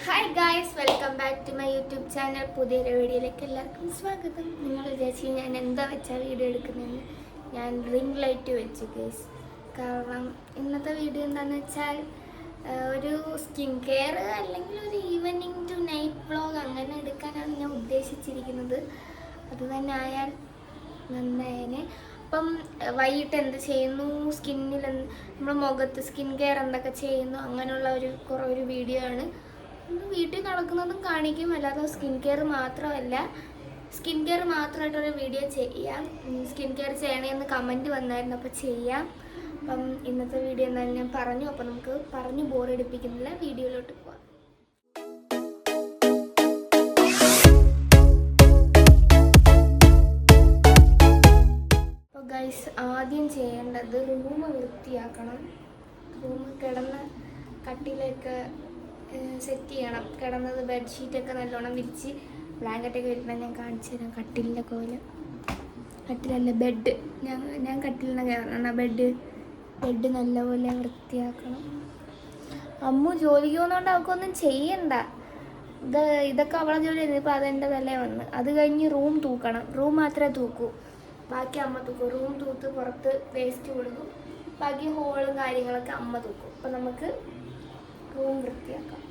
Hi guys, welcome back to my YouTube channel. പുതിയൊരു വീഡിയോയിലേക്ക് എല്ലാവർക്കും സ്വാഗതം. നിങ്ങൾ വിചാരിച്ചു ഞാൻ എന്താ വെച്ചാൽ വീഡിയോ എടുക്കുന്നതെന്ന്. ഞാൻ റിംഗ് ലൈറ്റ് വെച്ചു ഗൈസ്. കാരണം ഇന്നത്തെ വീഡിയോ എന്താണെന്ന് വെച്ചാൽ ഒരു സ്കിൻ കെയർ അല്ലെങ്കിൽ ഒരു ഈവനിങ് ടു നൈറ്റ് വ്ളോഗ് അങ്ങനെ എടുക്കാനാണ് ഞാൻ ഉദ്ദേശിച്ചിരിക്കുന്നത്. അത് തന്നെ ആയാൽ നന്നായേനെ. അപ്പം വൈകിട്ട് എന്ത് ചെയ്യുന്നു, സ്കിന്നിൽ നമ്മുടെ മുഖത്ത് സ്കിൻ കെയർ എന്തൊക്കെ ചെയ്യുന്നു, അങ്ങനെയുള്ള ഒരു വീഡിയോ ആണ്. വീട്ടിൽ നടക്കുന്നതും കാണിക്കും, അല്ലാതെ സ്കിൻ കെയർ മാത്രമായിട്ടൊരു വീഡിയോ ചെയ്യാം. സ്കിൻ കെയർ ചെയ്യണമെന്ന് കമൻറ്റ് വന്നായിരുന്നു, അപ്പോൾ ചെയ്യാം. അപ്പം ഇന്നത്തെ വീഡിയോ എന്തായാലും ഞാൻ പറഞ്ഞു. അപ്പോൾ നമുക്ക് പറഞ്ഞു ബോറടിപ്പിക്കുന്നില്ല, വീഡിയോയിലോട്ട് പോവാം. അപ്പോൾ ഗൈസ്, ആദ്യം ചെയ്യേണ്ടത് റൂം വൃത്തിയാക്കണം. റൂം കിടന്ന കട്ടിലൊക്കെ സെറ്റ് ചെയ്യണം. കിടന്നത് ബെഡ്ഷീറ്റൊക്കെ നല്ലോണം വിരിച്ച് ബ്ലാങ്കറ്റൊക്കെ വിരിക്കണം. ഞാൻ കാണിച്ചു തരാം കട്ടിലിൻ്റെ കോലം. കട്ടിലല്ല, ബെഡ്. ഞാൻ കട്ടിലിനെ കയറണം. ബെഡ് നല്ലപോലെ വൃത്തിയാക്കണം. അമ്മു ജോലിക്ക് പോകുന്നതുകൊണ്ട് അവൾക്കൊന്നും ചെയ്യണ്ട. ഇതൊക്കെ അവളെ ജോലി ചെയ്യുന്നത്. ഇപ്പോൾ അതെൻ്റെ തലേ വന്ന്. അത് കഴിഞ്ഞ് റൂം തൂക്കണം. റൂം മാത്രമേ തൂക്കൂ, ബാക്കി അമ്മ തൂക്കും. റൂം തൂത്ത് പുറത്ത് വേസ്റ്റ് കൊടുക്കും. ബാക്കി ഹോളും കാര്യങ്ങളൊക്കെ അമ്മ തൂക്കും. അപ്പം നമുക്ക് റൂം വൃത്തിയാക്കാം.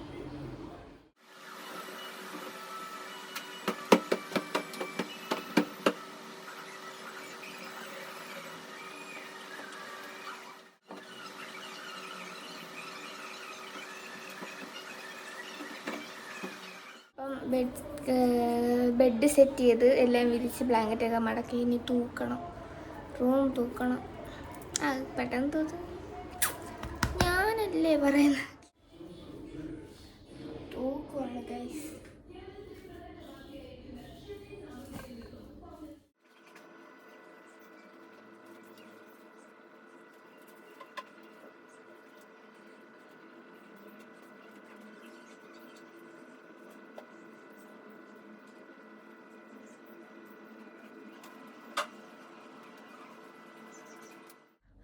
അപ്പം ബെഡ് സെറ്റ് ചെയ്ത് എല്ലാം വിരിച്ച് ബ്ലാങ്കറ്റൊക്കെ മടക്കി ഇനി തൂക്കണം. റൂം തൂക്കണം. പെട്ടെന്ന് തൂത്ത് ഞാനല്ലേ പറയുന്നത്. തൂക്കുവാണ് ഗൈസ്.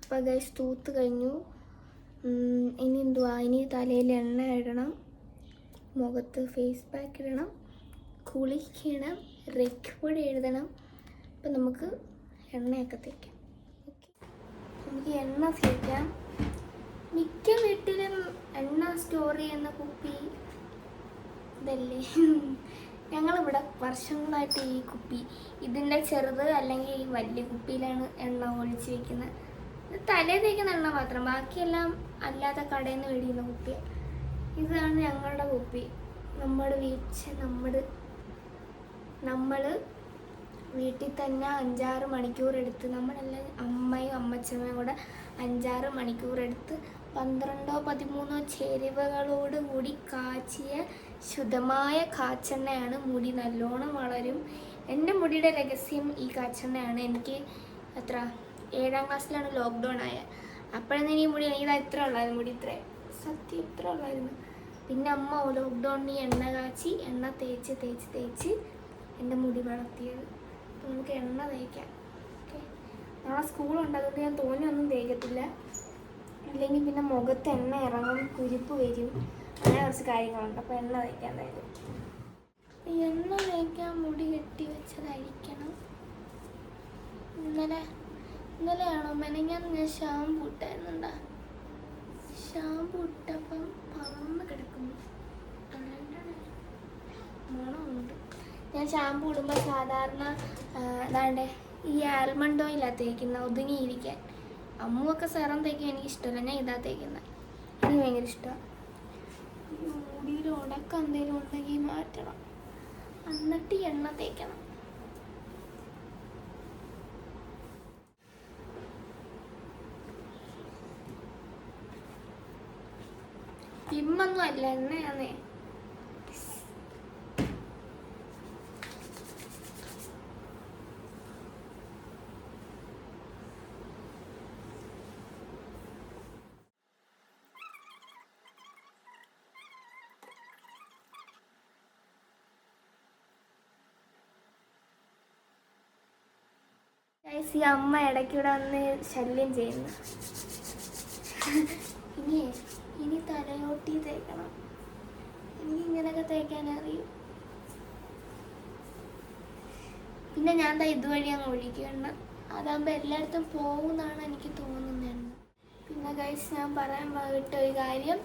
അപ്പോൾ ഗൈസ് തൂത്ത് കഴിഞ്ഞു. ഇനി എന്തുവാ, ഇനി തലയിൽ എണ്ണ ഇടണം, മുഖത്ത് ഫേസ് പാക്ക് ഇടണം, കുളിക്കണം, റെക്കോർഡ് എഴുതണം. അപ്പം നമുക്ക് എണ്ണയൊക്കെ തേക്കാം. ഓക്കെ, നമുക്ക് എണ്ണ തേക്കാം. മിക്ക വീട്ടിലും എണ്ണ സ്റ്റോർ ചെയ്യുന്ന കുപ്പി ഇതല്ലേ. ഞങ്ങളിവിടെ വർഷങ്ങളായിട്ട് ഈ കുപ്പി, ഇതിൻ്റെ ചെറുത് അല്ലെങ്കിൽ ഈ വലിയ കുപ്പിയിലാണ് എണ്ണ ഒഴിച്ച് വയ്ക്കുന്നത്. തലേ തേക്കുന്ന എണ്ണ മാത്രം, ബാക്കിയെല്ലാം അല്ലാതെ കടയിൽ നിന്ന് മേടിക്കുന്ന കുപ്പി. ഇതാണ് ഞങ്ങളുടെ കുപ്പി. നമ്മൾ വീട്ടിൽ തന്നെ 5-6 മണിക്കൂർ എടുത്ത്, നമ്മളെല്ലാം അമ്മയും അമ്മച്ചമ്മയും കൂടെ 5-6 മണിക്കൂർ എടുത്ത് 12-13 ചേരുവകളോട് കൂടി കാച്ചിയ ശുദ്ധമായ കാച്ചെണ്ണയാണ്. മുടി നല്ലോണം വളരും. എൻ്റെ മുടിയുടെ രഹസ്യം ഈ കാച്ചെണ്ണയാണ്. എനിക്ക് 7ാം ക്ലാസ്സിലാണ് ലോക്ക്ഡൗൺ ആയത്. അപ്പോഴൊന്നും ഈ മുടി എനിക്കിത് ഇത്ര ഉള്ളായിരുന്നു. മുടി സത്യം ഇത്ര ഉള്ളായിരുന്നു. പിന്നെ അമ്മ ലോക്ക്ഡൗണിന് എണ്ണ കാച്ചി എണ്ണ തേച്ച് എൻ്റെ മുടി വളർത്തിയത്. അപ്പോൾ നമുക്ക് എണ്ണ തേക്കാം. ഓക്കെ, നാളെ സ്കൂളുണ്ട്, അതുകൊണ്ട് ഞാൻ തോന്നിയൊന്നും തേക്കത്തില്ല. അല്ലെങ്കിൽ പിന്നെ മുഖത്ത് എണ്ണ ഇറങ്ങും, കുരുപ്പ് വരും, അങ്ങനെ കുറച്ച് കാര്യങ്ങളുണ്ട്. അപ്പോൾ എണ്ണ തേക്കാം. എന്തായാലും എണ്ണ തേക്കാൻ മുടി കെട്ടി വെച്ചതായിരിക്കണം. ഇന്നലെയാണോ മെനഞ്ഞാന്ന് ഞാൻ ഷാമ്പു ഇട്ടായിരുന്നുണ്ടാ. ഷാമ്പു ഇട്ടപ്പം പറന്ന് കിടക്കുന്നു. മണമുണ്ട്. ഞാൻ ഷാമ്പു ഇടുമ്പോൾ സാധാരണ അതാണ്ട് ഈ ആൽമണ്ട് ഓയിലാണ് തേക്കുന്നത്, ഒതുങ്ങിയിരിക്കാൻ. അമ്മുവൊക്കെ സെറം തേക്കാൻ എനിക്ക് ഇഷ്ടമല്ല, ഞാൻ ഇതാ തേക്കുന്നത്. എനിക്ക് ഭയങ്കര ഇഷ്ടമാണ്. മുടിയിൽ ഉടക്കം എന്തെങ്കിലും ഉണ്ടെങ്കിൽ മാറ്റണം, എന്നിട്ട് എണ്ണ തേക്കണം. പിമ്മൊന്നും അല്ല, എണ്ണയാന്നേ. ഈ അമ്മ ഇടയ്ക്കൂടെ വന്ന് ശല്യം ചെയ്യുന്നു. ഇനി തലയോട്ടി തേക്കണം. എനിക്കിങ്ങനെ എണ്ണയൊക്കെ തേക്കാൻ അറിയും. പിന്നെ ഞാൻ ഇതുവഴി അങ്ങ് ഒഴിക്കും എണ്ണ. അതാകുമ്പോൾ എല്ലായിടത്തും പോകുമെന്നാണ് എനിക്ക് തോന്നുന്നത് എണ്ണ. പിന്നെ ഗൈസ്, ഞാൻ പറയാൻ വിട്ട ഒരു കാര്യം,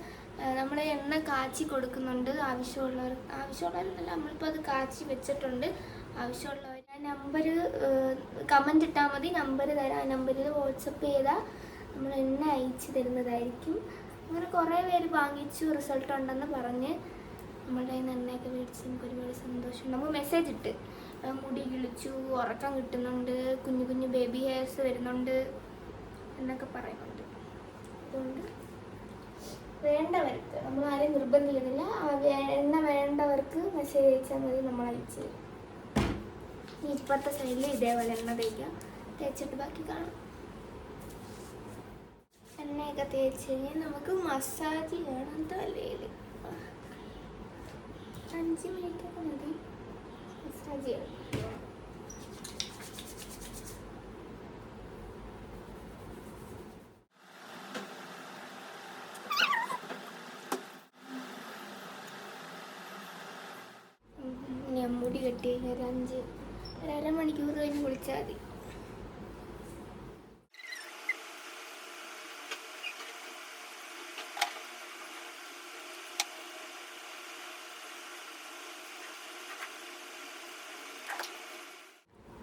നമ്മൾ എണ്ണ കാച്ചി കൊടുക്കുന്നുണ്ട്. ആവശ്യമുള്ളവരെന്നല്ല, നമ്മളിപ്പോൾ അത് കാച്ചി വെച്ചിട്ടുണ്ട്. ആവശ്യമുള്ളവർ നമ്പർ കമൻ്റ് ഇട്ടാൽ മതി, നമ്പർ തരാം. ആ നമ്പറിൽ വാട്സപ്പ് ചെയ്താൽ നമ്മൾ എണ്ണ അയച്ചു തരുന്നതായിരിക്കും. അങ്ങനെ കുറേ പേര് വാങ്ങിച്ചു, റിസൾട്ട് ഉണ്ടെന്ന് പറഞ്ഞ് നമ്മുടെ കയ്യിൽ നിന്ന് എണ്ണയൊക്കെ മേടിച്ച് നമുക്ക് ഒരുപാട് സന്തോഷം. നമുക്ക് മെസ്സേജ് ഇട്ട് മുടി കിളിച്ചു, ഉറക്കം കിട്ടുന്നുണ്ട്, കുഞ്ഞു കുഞ്ഞു ബേബി ഹെയർസ് വരുന്നുണ്ട് എന്നൊക്കെ പറയുന്നുണ്ട്. അതുകൊണ്ട് വേണ്ടവർക്ക്, നമ്മൾ ആരെയും നിർബന്ധിക്കുന്നില്ല, എണ്ണ വേണ്ടവർക്ക് മെസ്സേജ് അയച്ചാൽ മതി, നമ്മൾ അയച്ചു തരും. ഇപ്പോഴത്തെ സൈഡിൽ ഇതേപോലെ എണ്ണ തേക്കാം, തേച്ചിട്ട് ബാക്കി കാണാം. എണ്ണയൊക്കെ തേച്ച് കഴിഞ്ഞാൽ നമുക്ക് മസാജ് ചെയ്യണം തലയിൽ. 5 മിനിറ്റൊക്കെ മതി മസാജ് ചെയ്യണം. ഞാൻ മുടി കെട്ടി കഴിഞ്ഞാൽ ഒരു അരമണിക്കൂർ കഴിഞ്ഞ് കുളിച്ചാൽ മതി.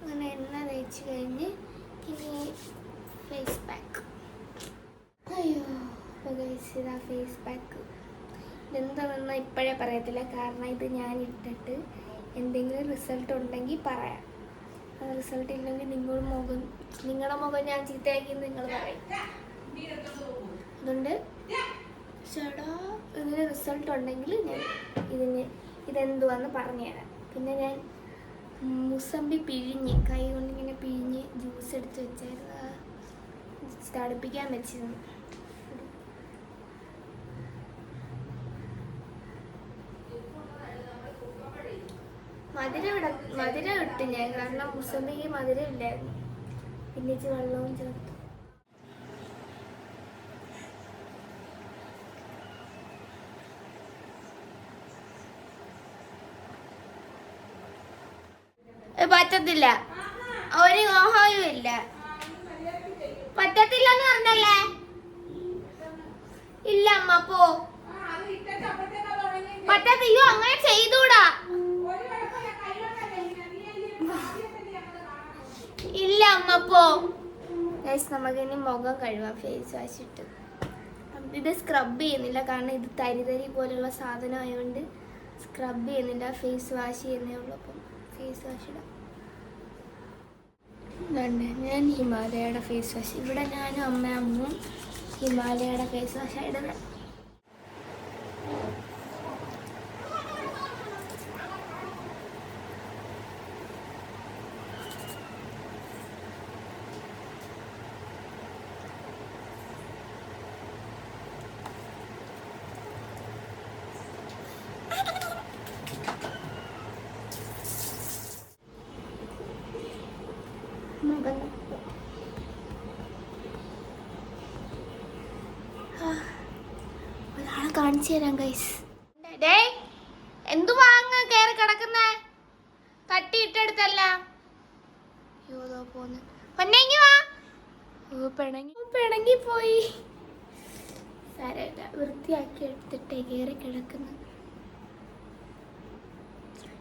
അങ്ങനെ എണ്ണ തേച്ച് കഴിഞ്ഞ് ഇനി ഫേസ് പാക്ക്. അയ്യോ, അപ്പോൾ ഇതാ ഫേസ് പാക്ക്. ഇതെന്താണെന്ന് ഇപ്പോഴേ പറയത്തില്ല, കാരണം ഇത് ഞാൻ ഇട്ടിട്ട് എന്തെങ്കിലും റിസൾട്ട് ഉണ്ടെങ്കിൽ പറയാം. റിസൾട്ട് ഇല്ലെങ്കിൽ നിങ്ങളുടെ മുഖം ഞാൻ ചീത്തയാക്കി നിങ്ങൾ പറയും. അതുകൊണ്ട് ചേട്ടാ, ഇതിന് റിസൾട്ട് ഉണ്ടെങ്കിൽ ഞാൻ ഇതെന്തുവാന്ന് പറഞ്ഞുതരാം. പിന്നെ ഞാൻ മുസമ്പി പിഴിഞ്ഞ് കൈ കൊണ്ടിങ്ങനെ പിഴിഞ്ഞ് ജ്യൂസ് എടുത്ത് വെച്ചായിരുന്നു, തണുപ്പിക്കാൻ വെച്ചിരുന്നു. മധുരം ഇട്ട് ഞാൻ, കാരണം മുസമ്പിക്ക് മധുരം ഇല്ലായിരുന്നു. പിന്നെ വെള്ളവും ചേർത്തു. പറ്റത്തില്ല, ഒരു ഓഹവും ഇല്ല. പറ്റത്തില്ലെന്ന് പറഞ്ഞല്ലേ? ഇല്ല അമ്മ, പോ. പറ്റത്തില്ലോ, അങ്ങനെ ചെയ്തൂടാ. ഇല്ല അമ്മ, പോ. നമുക്ക് ഇനി മുഖം കഴുകാം ഫേസ് വാഷ് ഇട്ട്. ഇത് സ്ക്രബ് ചെയ്യുന്നില്ല, കാരണം ഇത് തരി പോലുള്ള സാധനം ആയതുകൊണ്ട് സ്ക്രബ് ചെയ്യുന്നില്ല, ഫേസ് വാഷ് ചെയ്യുന്നേ ഉള്ളൂ. അപ്പം ഫേസ് വാഷ് ഇടാം. ഞാൻ ഹിമാലയയുടെ ഫേസ് വാഷ്, ഇവിടെ ഞാനും അമ്മയും ഹിമാലയയുടെ ഫേസ് വാഷ് ഇടുന്നത്. ഒരാളെ കാണിച്ചു തരാം ഗൈസ്. എന്തു വാങ്ങ കയറി കിടക്കുന്ന തട്ടിയിട്ടെടുത്തല്ല. പോന്ന് പൊന്നെങ്കി വാ. പിണങ്ങി പോയി. സാരമില്ല, വൃത്തിയാക്കി എടുത്തിട്ടേ കയറി കിടക്കുന്ന.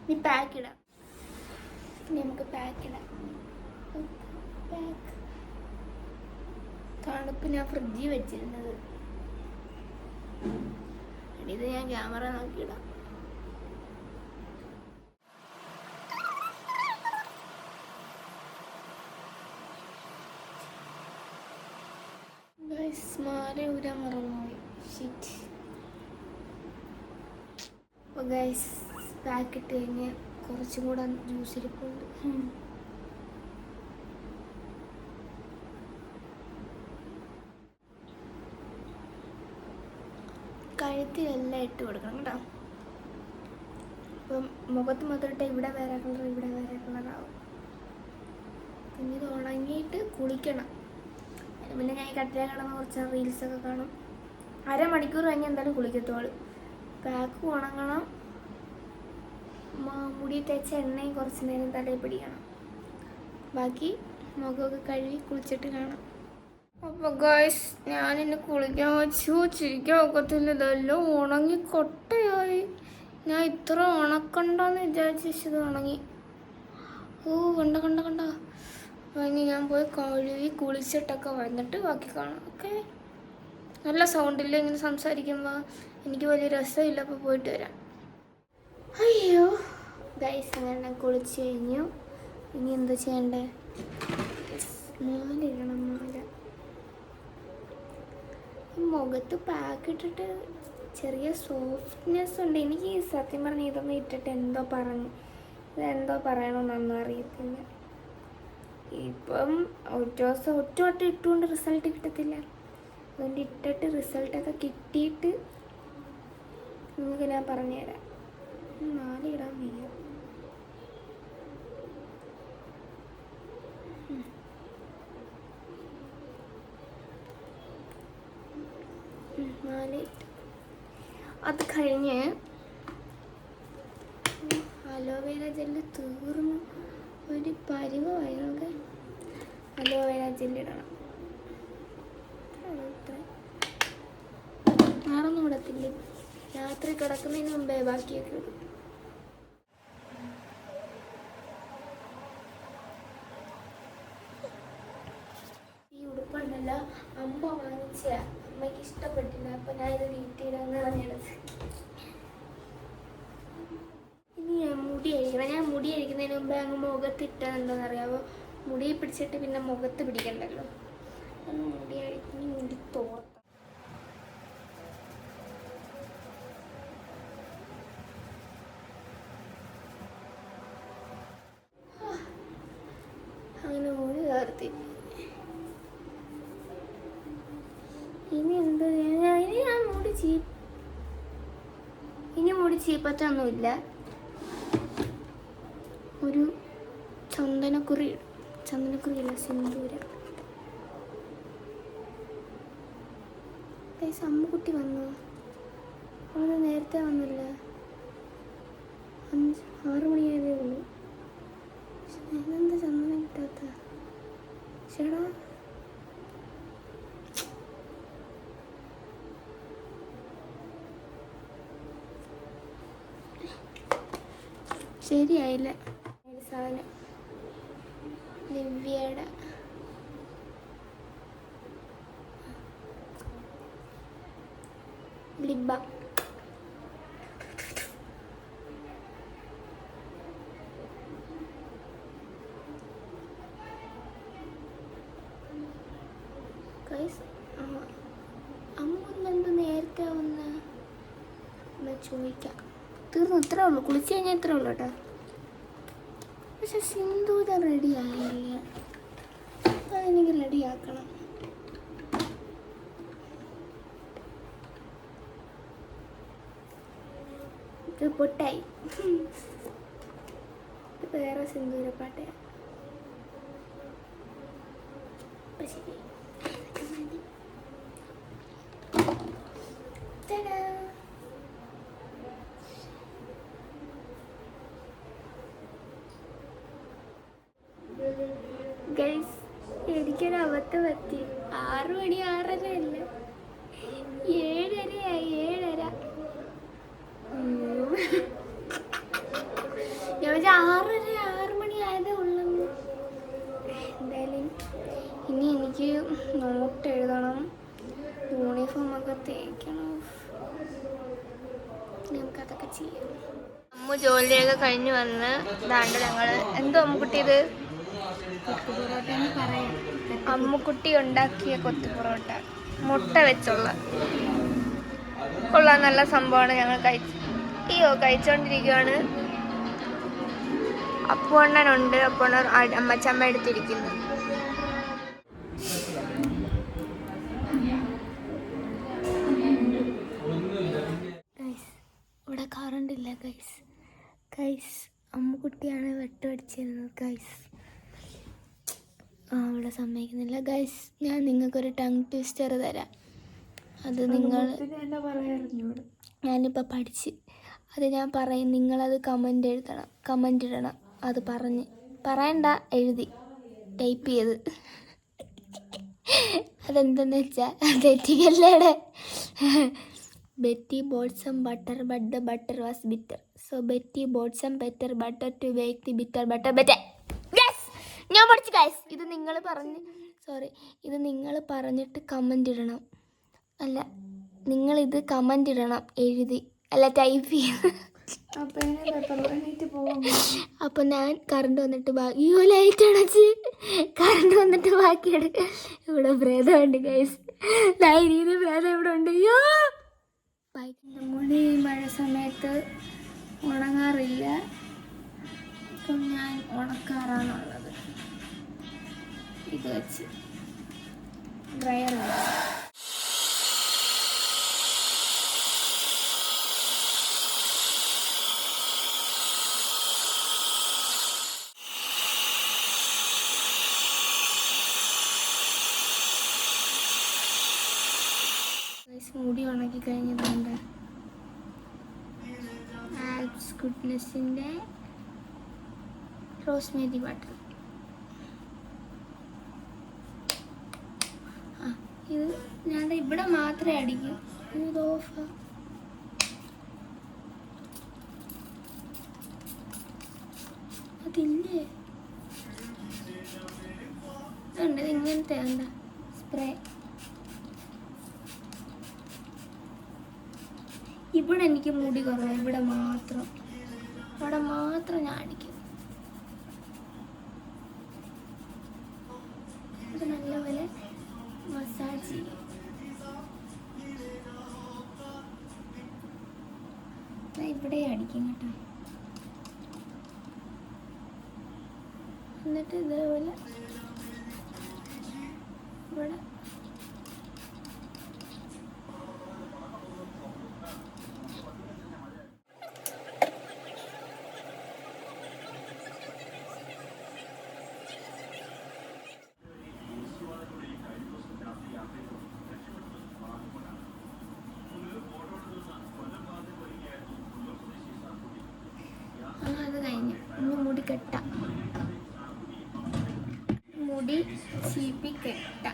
നീ പാക്ക് ഇടാം. നമുക്ക് പാക്ക് ഇടാം. തണുപ്പ് ഞാൻ ഫ്രിഡ്ജിൽ വെച്ചിരുന്നത്. ഇത് ഞാൻ ക്യാമറ നോക്കിയിടാം. മാല ഊരാൻ മറന്നുപോയി. അപ്പോൾ ഗൈസ്, പാക്കിട്ട് കഴിഞ്ഞ് കുറച്ചും കൂടെ ജ്യൂസ് ഇരിപ്പുണ്ട്. കഴുത്തിലെല്ലാം ഇട്ട് കൊടുക്കണം കേട്ടോ. അപ്പം മുഖത്ത് മാത്രം ഇട്ടാൽ ഇവിടെ വേറെ കളർ, ഇവിടെ വേറെ കളറാവും. പിന്നെ ഇത് ഉണങ്ങിയിട്ട് കുളിക്കണം. പിന്നെ ഞാൻ ഈ കട്ടിലെ കിടന്ന് കുറച്ച് റീൽസൊക്കെ കാണും. 1/2 മണിക്കൂർ കഴിഞ്ഞ് എന്തായാലും കുളിക്കത്തോളൂ. പാക്ക് ഉണങ്ങണം, മുടി തേച്ച എണ്ണയും കുറച്ച് നേരം തലയിൽ പിടിക്കണം. ബാക്കി മുഖമൊക്കെ കഴുകി കുളിച്ചിട്ട് കാണാം. അപ്പോൾ ഗൈസ് ഞാനിന്ന് കുളിക്കാൻ വെച്ചു. ചിരിക്കാൻ ഒക്കത്തില്ല, ഇതെല്ലാം ഉണങ്ങി കൊട്ടയായി. ഞാൻ ഇത്ര ഉണക്കണ്ടെന്ന് വിചാരിച്ചത് ഉണങ്ങി. കണ്ട കണ്ട കണ്ട. ഇനി ഞാൻ പോയി കഴുകി കുളിച്ചിട്ടൊക്കെ വന്നിട്ട് ബാക്കി കാണാം. ഓക്കെ. നല്ല സൗണ്ടില്ല ഇങ്ങനെ സംസാരിക്കുമ്പോൾ, എനിക്ക് വലിയ രസമില്ല. അപ്പോൾ പോയിട്ട് വരാം. അയ്യോ ഗൈസ്, അങ്ങനെ കുളിച്ച് കഴിഞ്ഞു. ഇനി എന്താ ചെയ്യണ്ടേ? മാല ഇടണം. മാല മുഖത്ത് പാക്ക് ഇട്ടിട്ട് ചെറിയ സോഫ്റ്റ്നെസ് ഉണ്ട്. എനിക്ക് സത്യം പറഞ്ഞ് ഇതൊന്നും ഇട്ടിട്ട് ഇതെന്തോ പറയണമെന്നൊന്നും അറിയത്തില്ല. ഇപ്പം ഒറ്റ വട്ടം ഇട്ടുകൊണ്ട് റിസൾട്ട് കിട്ടത്തില്ല. അതുകൊണ്ട് ഇട്ടിട്ട് റിസൾട്ടൊക്കെ കിട്ടിയിട്ട് നിങ്ങൾക്ക് ഞാൻ പറഞ്ഞുതരാം. മാല ഇടാൻ വയ്യ. മാല ഇട്ട് അത് കഴിഞ്ഞ് അലോവേര ജെല്ല് തീർന്നു. ഒരു പരിവായി. നമുക്ക് അലോവേര ജെല്ലിടണം. വേറൊന്നും ഇടത്തില്ലേ. രാത്രി കിടക്കുന്നതിന് മുമ്പേ ബാക്കിയൊക്കെ ഇടും. ഈ ഉടുപ്പുണ്ടല്ലോ അമ്മ വാങ്ങിച്ച, അമ്മയ്ക്ക് ഇഷ്ടപ്പെട്ടില്ല. അപ്പം ഞാനിത് വീട്ടിലിടാന്ന് പറഞ്ഞത്. ഇനി മുടി അഴിക്കണം. ഞാൻ മുടി അഴിക്കുന്നതിന് മുമ്പേ അങ്ങ് മുഖത്തിട്ടാൽ എന്താണെന്നറിയാമോ? മുടി പിടിച്ചിട്ട് പിന്നെ മുഖത്ത് പിടിക്കണ്ടല്ലോ. മുടി അഴിക്കുന്ന മുടി തോർത്ത. അങ്ങനെ മുടി തോർത്തി. ഇനി എന്താ? ഇനി മുടി ചീപ്പത്തൊന്നുമില്ല. ഒരു ചന്ദനക്കുറിയല്ല, സിന്ദൂരം. അമ്മുക്കുട്ടി വന്നു. അവള് നേരത്തെ വന്നില്ല. 6 മണിയായതേ ഉള്ളൂ. ഞാനെന്താ ചന്ദനം കിട്ടാത്ത? ചേടാ ശരിയായില്ല. സാധനം ദിവ്യയുടെ ലിബ. അമ്മ നേരത്തെ വന്ന് ചോദിക്കാം. തീർന്നു. ഇത്രേ ഉള്ളൂ. കുളിച്ച് കഴിഞ്ഞാൽ ഇത്രേ ഉള്ളൂ കേട്ടോ. പക്ഷെ സിന്ദൂരം റെഡി ആയില്ല. അതെനിക്ക് റെഡിയാക്കണം. ഇത് പൊട്ടായി. വേറെ സിന്ദൂരപ്പാട്ടയാണ്. ശരി. ഗൈസ്, എനിക്കൊരു അബദ്ധം പറ്റി. 6 മണി 6:30 അല്ല, 7:30 7:30. ഞാൻ 6 മണി ആയതേ ഉള്ളൂ. എന്തായാലും ഇനി എനിക്ക് നോട്ട് എഴുതണം, യൂണിഫോമൊക്കെ തേക്കണം. നമുക്കതൊക്കെ ചെയ്യാം. അമ്മ ജോലിയൊക്കെ കഴിഞ്ഞ് വന്ന് ദാണ്ട് ഞങ്ങള് എന്തോ അമ്മുക്കുട്ടി ഇത് അമ്മുക്കുട്ടി ഉണ്ടാക്കിയ കൊത്തു പൊറോട്ട മുട്ട വെച്ചുള്ള കൊള്ളാൻ നല്ല സംഭവമാണ്. ഞങ്ങൾ കഴിച്ചോണ്ടിരിക്കുകയാണ്. അപ്പുവണ്ണനുണ്ട്. അപ്പുവണ്ണൻ അമ്മച്ചമ്മ എടുത്തിരിക്കുന്നു. ഇവിടെ കറണ്ടില്ല ഗൈസ്. അമ്മുക്കുട്ടിയാണ് വെട്ടുപടിച്ചിരുന്നത് ഗൈസ്. അവിടെ സമ്മതിക്കുന്നില്ല ഗൈസ്. ഞാൻ നിങ്ങൾക്കൊരു ടങ് ട്വിസ്റ്റർ തരാം. അത് ഞാനിപ്പോൾ പഠിച്ച് അത് ഞാൻ പറയും, നിങ്ങളത് കമൻ്റ് ഇടണം. അത് പറയണ്ട, എഴുതി ടൈപ്പ് ചെയ്ത്. അതെന്തെന്ന് വെച്ചാൽ തെറ്റിക്കല്ലേടെ. Betty bought some butter but the butter was bitter. So Betty bought some better butter to make the bitter butter better. Yes, ഞാൻ പഠിച്ചു ഗൈസ്. ഇത് നിങ്ങൾ പറഞ്ഞിട്ട് കമൻ്റ് ഇടണം. അല്ല, നിങ്ങളിത് കമൻ്റ് ഇടണം, എഴുതി, അല്ല ടൈപ്പ് ചെയ്ത്. അപ്പോൾ ഞാൻ കറണ്ട് വന്നിട്ട് ലൈറ്റ് അടച്ച് കറണ്ട് വന്നിട്ട് ബാക്കി എടുക്കുക. ഇവിടെ പ്രേതമുണ്ട് ഗൈസ്, ധൈര്യം പ്രേതം ഇവിടെ ഉണ്ട്. അയ്യോ, മുടി മഴ സമയത്ത് ഉണങ്ങാറില്ല. ഇപ്പം ഞാൻ ഉണക്കാറാണുള്ളത്. ഇത് വെച്ച് ഡ്രയർ വെച്ച്. മുടി ഉണക്കി കഴിഞ്ഞതുകൊണ്ട് ആബ്സ് ഗുഡ്നെസ്സിൻ്റെ റോസ്മേരി വാട്ടർ. ഇത് ഞാൻ ഇവിടെ മാത്രമേ അടിക്കൂ. ഇത് ഓഫ്. അതില്ലേ, ഉണ്ട് ഇങ്ങനത്തെ എന്താ സ്പ്രേ. ഇവിടെ എനിക്ക് മുടി കുറവാണ്, ഇവിടെ മാത്രം, അവിടെ മാത്രം ഞാൻ അടിക്കും. ഇത് നല്ലപോലെ മസാജ് ചെയ്യും. ഇവിടെ അടിക്കും കേട്ടോ. എന്നിട്ട് ഇതേപോലെ ഇവിടെ മുടി കെട്ട, മുടി ചീപ്പി കെട്ട.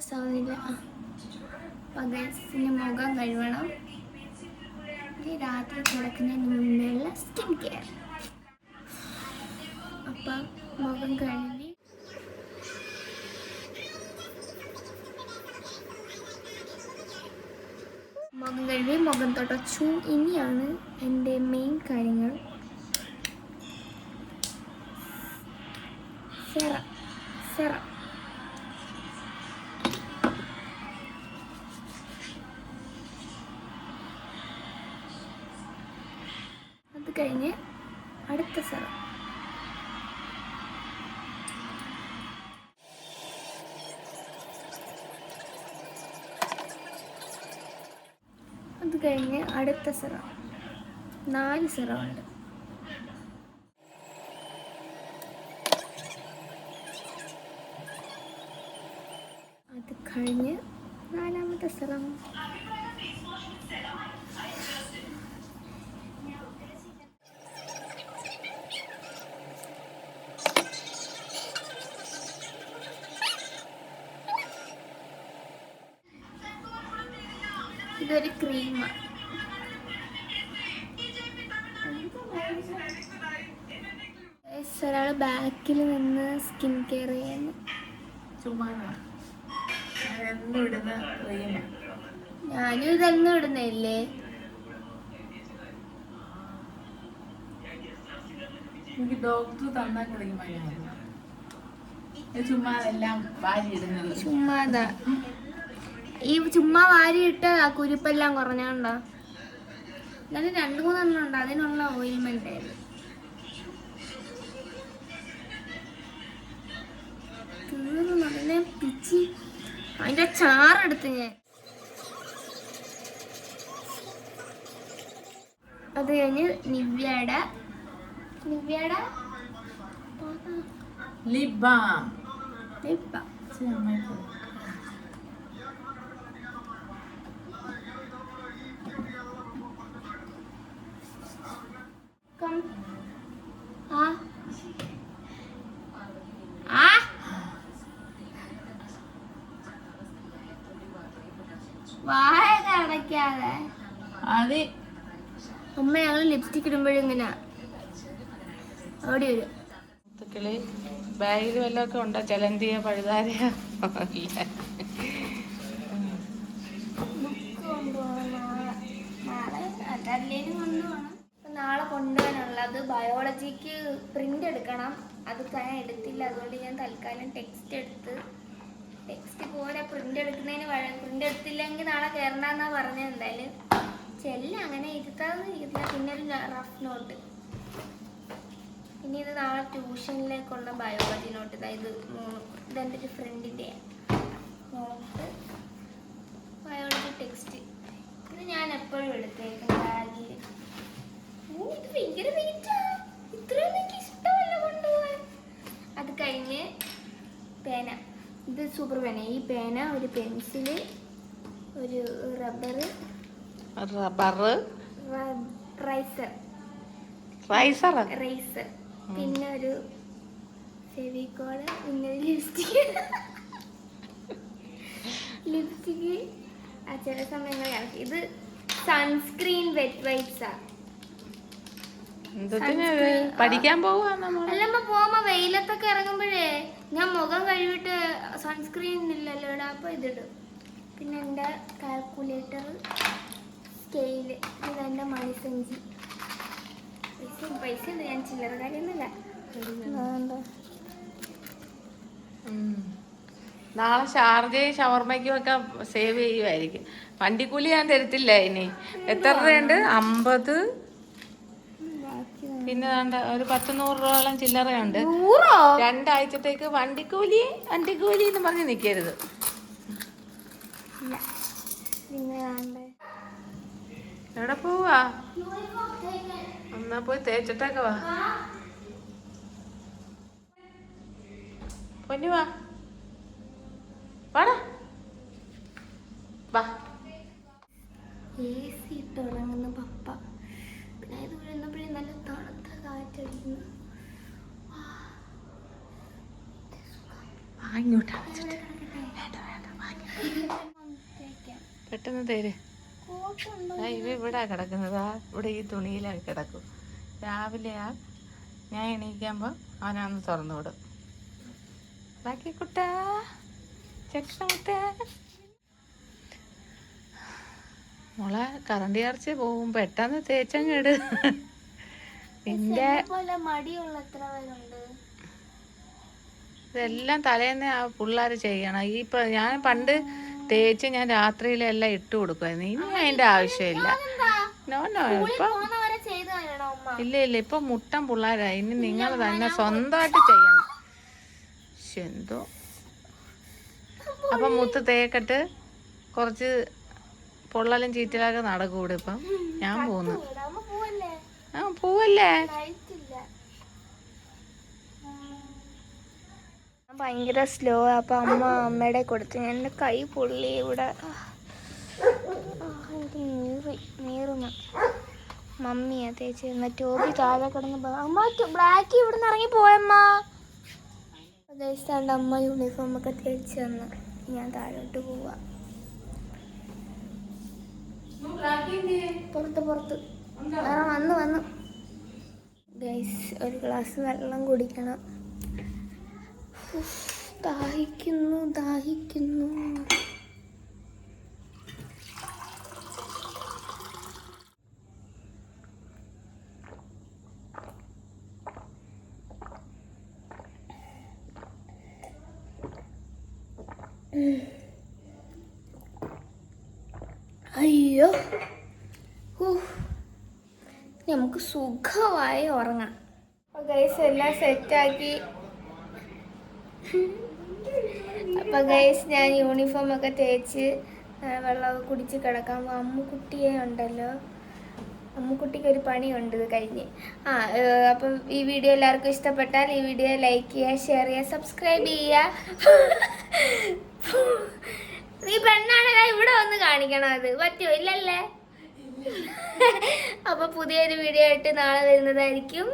സൗന്ദര്യ പകൽസിന് മുഖം കഴുകണം. രാത്രി കിടക്കുന്നതിന് മുമ്പുള്ള സ്കിൻ കെയർ. അപ്പം മുഖം കഴുകി മുഖം തുടച്ചു. ഇനിയാണ് എൻ്റെ മെയിൻ കാര്യങ്ങൾ. സെറം അത് കഴിഞ്ഞ് അടുത്ത സെറം. അത് കഴിഞ്ഞ് അടുത്ത സെറം. 4 സെറമുണ്ട്. അത് കഴിഞ്ഞ് 4ാമത്തെ സെറം. ഇതൊരു ക്രീമാണ്. ഒരാൾ ബാക്കിൽ നിന്ന് സ്കിൻ കെയർ ചെയ്യുന്നു. ഞാനും ഇതെന്നും ഇടുന്നില്ലേ. ചുമ്മാതാ ഈ ചുമ്മാ വാരിയിട്ട് ആ കുരുപ്പെല്ലാം കുറഞ്ഞോണ്ടോ. എന്നാലും 2-3 എണ്ണം ഉണ്ട്, അതിനുള്ള ഓയിൽമെന്റ് ആയിരുന്നു. തീർന്നു അതിനെ പിച്ചി അതിന്റെ ചാറെടുത്ത് ഞാൻ അത് കഴിഞ്ഞ് നിവ്യയുടെ ലിപ് ബാം. വായൊക്കെ അടയ്ക്കാതെ. അത് അമ്മ ഞങ്ങൾ ലിപ്സ്റ്റിക് ഇടുമ്പോഴും ഇങ്ങനെ അവിടെ വരും. മുത്തുക്കിളി ബാഗിൽ വല്ലതൊക്കെ ഉണ്ടോ? ചലന്തിയ പഴുതാരയോ? നാളെ കൊണ്ടുപോകാനുള്ളത് ബയോളജിക്ക് പ്രിന്റ് എടുക്കണം. അത് ഞാൻ എടുത്തില്ല, അതുകൊണ്ട് ഞാൻ തൽക്കാലം ടെക്സ്റ്റ് പോലെ പ്രിന്റ് എടുത്തില്ലെങ്കിൽ നാളെ കയറണ്ടെന്നാ പറഞ്ഞത്. എന്തായാലും അങ്ങനെ ഇരുത്താതിരിക്കില്ല. പിന്നെ ഒരു റഫ് നോട്ട്. ഇനി ഇത് നാളെ ട്യൂഷനിലേക്കുള്ള ബയോളജി നോട്ട്. ഇതെൻ്റെ ഒരു ഫ്രണ്ടിൻ്റെ നോട്ട്, ബയോളജി ടെക്സ്റ്റ്. ഇത് ഞാൻ എപ്പോഴും എടുത്തേക്കും ബാഗിൽ. ഇത് ഭയങ്കര വെയിറ്റാ, ഇത്രയൊന്നും എനിക്ക് ഇഷ്ടമല്ല കൊണ്ടുപോകാൻ. അത് കഴിഞ്ഞ് പേന. ഇത് സൂപ്പർ പേന. ഈ പേന, ഒരു പെൻസില്, ഒരു റബ്ബർ, റൈസർ, പിന്നെ ഒരു ഫെവിക്കോള്, പിന്നെ ലിപ്സ്റ്റിക്ക് ചില സമയങ്ങളിൽ. ഇത് സൺസ്ക്രീൻ വെറ്റ് വൈപ്സാ. പഠിക്കാൻ പോവാ അല്ലമ്മ പോകുമ്പോ വെയിലത്തൊക്കെ ഇറങ്ങുമ്പോഴേ ഞാൻ മുഖം കഴുകിട്ട് സൺസ്ക്രീൻ ഇല്ലല്ലോ ഇടാ, അപ്പൊ ഇതിടും. പിന്നെ എൻ്റെ കാൽക്കുലേറ്റർ, സ്കെയില്, ഇതെൻ്റെ മണിസഞ്ചി. പൈസ ഉണ്ട്, ഞാൻ ചില്ലറ കാര്യമൊന്നുമില്ല. നാളെ ഷാർജയും ഷവർമ്മയ്ക്കും ഒക്കെ സേവ് ചെയ്യുമായിരിക്കും. വണ്ടിക്കൂലി ഞാൻ തരത്തില്ല. ഇനി എത്ര രൂപയുണ്ട്? 50. പിന്നെ ഒരു 10-100 രൂപയോളം ചില്ലറയുണ്ട്. 2 ആഴ്ചത്തേക്ക് വണ്ടിക്കൂലി എന്ന് പറഞ്ഞ് നിൽക്കരുത്. എവിടെ പോവാ? എന്നാ പോയി തേച്ചിട്ടൊക്കെ വാ. പൊന്നു വാ, വാടാ വാ. AC ഇട്ട് ഉറങ്ങുന്ന പപ്പ. പിന്നെ ഇത് വീഴുന്നപ്പോഴേ നല്ല തണുത്ത കാറ്റടിക്കുന്നു. പെട്ടെന്ന് തേര്. ഇവിടെ കിടക്കുന്നതാ, ഇവിടെ ഈ തുണിയിലാണ് കിടക്കും. രാവിലെ ഞാൻ എണീക്കുമ്പോൾ അവനൊന്ന് തുറന്നു വിടും. ബാക്കി കുട്ടാ ചെക്കമുട്ട മോളെ കറണ്ട് ചാർജ് പോവും. പെട്ടെന്ന് തേച്ചങ്ങട്. നിന്റെ ഇതെല്ലാം തലേന്ന് ആ പിള്ളേർ ചെയ്യണം. ഞാൻ പണ്ട് തേച്ച് ഞാൻ രാത്രിയിലെല്ലാം ഇട്ട് കൊടുക്കുമായിരുന്നു. ഇനി അതിന്റെ ആവശ്യമില്ല. ഇല്ല ഇപ്പൊ മുട്ടൻ പിള്ളേരായി. ഇനി നിങ്ങൾ തന്നെ സ്വന്തമായിട്ട് ചെയ്യണം. എന്തോ അപ്പൊ മുത്ത് തേക്കട്ട് കുറച്ച് പൊള്ളലും ചീറ്റലൊക്കെ നടക്കൂടെ ഇപ്പം. ഞാൻ പോന്നു. പോവല്ലേ? ഭയങ്കര സ്ലോ. അപ്പൊ അമ്മയുടെ കൊടുത്തു. എൻ്റെ കൈ പൊള്ളി. ഇവിടെ നീറുന്നു. മമ്മിയാ തേച്ചിരുന്ന. ടോബി താഴെ കിടന്ന് അമ്മ ബ്ലാക്ക് ഇവിടുന്ന് ഇറങ്ങി പോയമ്മ. ദേശത്താണ്ട് അമ്മ യൂണിഫോം ഒക്കെ തേച്ച് തന്ന് ഞാൻ താഴോട്ട് പോവാ. പുറത്ത് വന്നു ഗൈസ്, ഒരു ഗ്ലാസ് വെള്ളം കുടിക്കണം. ദാഹിക്കുന്നു. അയ്യോ, നമുക്ക് സുഖമായി ഉറങ്ങാം. അപ്പോൾ ഗൈസ് എല്ലാം സെറ്റാക്കി. അപ്പോൾ ഗൈസ് ഞാൻ യൂണിഫോമൊക്കെ തേച്ച് വെള്ളമൊക്കെ കുടിച്ച് കിടക്കാൻ. അമ്മുക്കുട്ടിയെ ഉണ്ടല്ലോ, അമ്മുക്കുട്ടിക്ക് ഒരു പണിയുണ്ട് ഇത് കഴിഞ്ഞ്. അപ്പം ഈ വീഡിയോ എല്ലാവർക്കും ഇഷ്ടപ്പെട്ടാൽ ഈ വീഡിയോ ലൈക്ക് ചെയ്യുക, ഷെയർ ചെയ്യുക, സബ്സ്ക്രൈബ് ചെയ്യുക. നീ പെണ്ണാണല്ല ഇവിടെ വന്ന് കാണിക്കണം, അത് പറ്റുമോ? ഇല്ലല്ലേ? അപ്പൊ പുതിയൊരു വീഡിയോ ആയിട്ട് നാളെ വരുന്നതായിരിക്കും.